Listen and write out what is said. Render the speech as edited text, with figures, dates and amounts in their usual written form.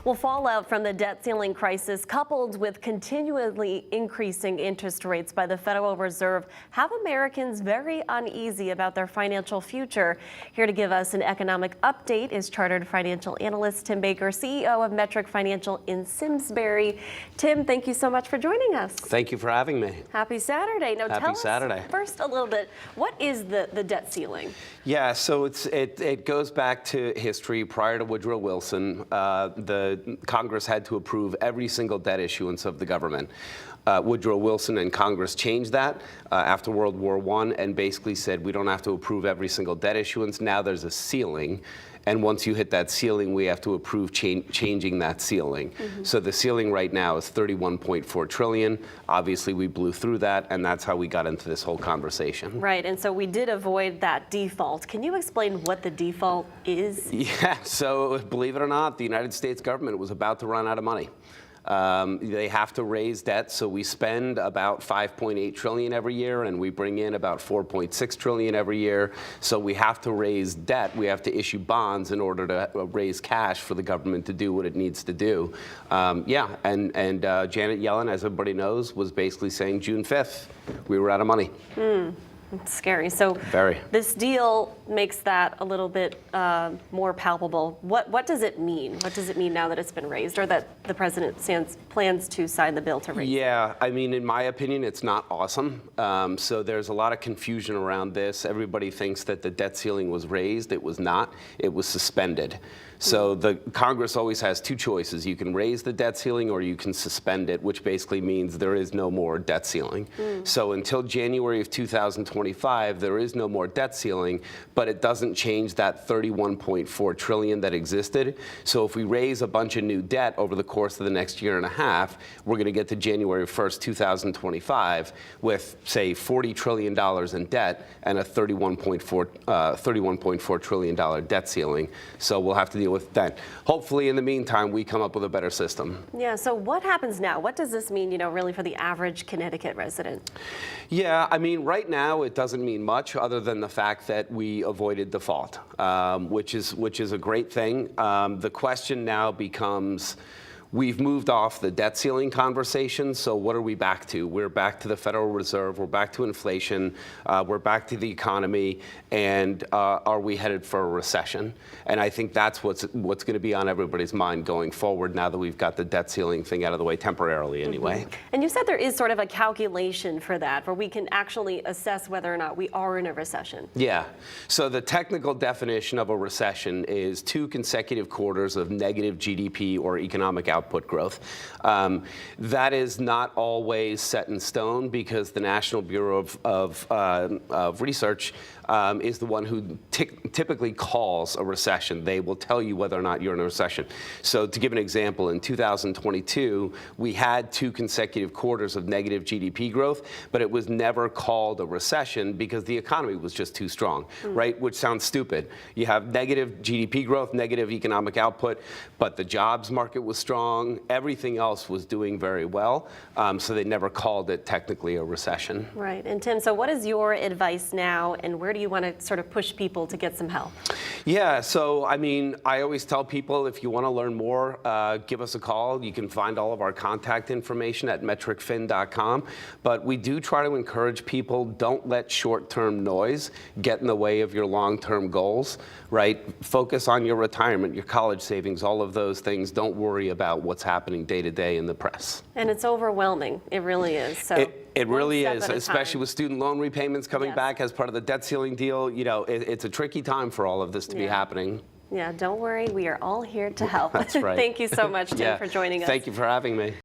Well, fallout from the debt ceiling crisis, coupled with continually increasing interest rates by the Federal Reserve, have Americans very uneasy about their financial future. Here to give us an economic update is Chartered Financial Analyst Tim Baker, CEO of Metric Financial in Simsbury. Tim, thank you so much for joining us. Thank you for having me. Happy Saturday. Now, Happy Saturday. First a little bit, what is the debt ceiling? Yeah, so it goes back to history. Prior to Woodrow Wilson, the Congress had to approve every single debt issuance of the government. Woodrow Wilson and Congress changed that after World War I and basically said we don't have to approve every single debt issuance. Now there's a ceiling. And once you hit that ceiling, we have to approve changing that ceiling. So the ceiling right now is $31.4 trillion. Obviously, we blew through that, and that's how we got into this whole conversation. Right, and so we did avoid that default. Can you explain what the default is? Yeah, so believe it or not, the United States government was about to run out of money. They have to raise debt, so we spend about $5.8 trillion every year, and we bring in about $4.6 trillion every year. So we have to raise debt. We have to issue bonds in order to raise cash for the government to do what it needs to do. And Janet Yellen, as everybody knows, was basically saying June 5th, we were out of money. It's scary. So this deal makes that a little bit more palpable. What does it mean? What does it mean now that it's been raised, or that the president plans to sign the bill to raise it? Yeah, I mean, in my opinion, it's not awesome. So there's a lot of confusion around this. Everybody thinks that the debt ceiling was raised. It was not. It was suspended. So the Congress always has two choices. You can raise the debt ceiling or you can suspend it, which basically means there is no more debt ceiling. So until January of 2025, there is no more debt ceiling, but it doesn't change that $31.4 trillion that existed. So if we raise a bunch of new debt over the course of the next year and a half, we're going to get to January 1st, 2025 with, say, $40 trillion in debt and a $31.4 trillion debt ceiling. So we'll have to deal with that. Hopefully, in the meantime, we come up with a better system. Yeah, so what happens now? What does this mean, really for the average Connecticut resident? Yeah, I mean, right now it doesn't mean much other than the fact that we avoided default, which is a great thing. The question now becomes, we've moved off the debt ceiling conversation, so what are we back to? We're back to the Federal Reserve, we're back to inflation, we're back to the economy, and are we headed for a recession? And I think that's what's going to be on everybody's mind going forward now that we've got the debt ceiling thing out of the way, temporarily anyway. And you said there is sort of a calculation for that, where we can actually assess whether or not we are in a recession. Yeah, so the technical definition of a recession is 2 consecutive quarters of negative GDP or economic output growth. That is not always set in stone because the National Bureau of Research is the one who typically calls a recession. They will tell you whether or not you're in a recession. So to give an example, in 2022, we had 2 consecutive quarters of negative GDP growth, but it was never called a recession because the economy was just too strong, right? Which sounds stupid. You have negative GDP growth, negative economic output, but the jobs market was strong. Everything else was doing very well, so they never called it technically a recession. Right. And Tim, so what is your advice now, and where do you want to sort of push people to get some help? Yeah, so I mean, I always tell people if you want to learn more, give us a call. You can find all of our contact information at metricfin.com. But we do try to encourage people, don't let short-term noise get in the way of your long-term goals, right? Focus on your retirement, your college savings, all of those things. Don't worry about what's happening day to day in the press. And it's overwhelming. It really is. So it really is, especially with student loan repayments coming back as part of the debt ceiling deal. It's a tricky time for all of this to be happening. Yeah, don't worry. We are all here to help. That's right. Thank you so much, Tim, for joining us. Thank you for having me.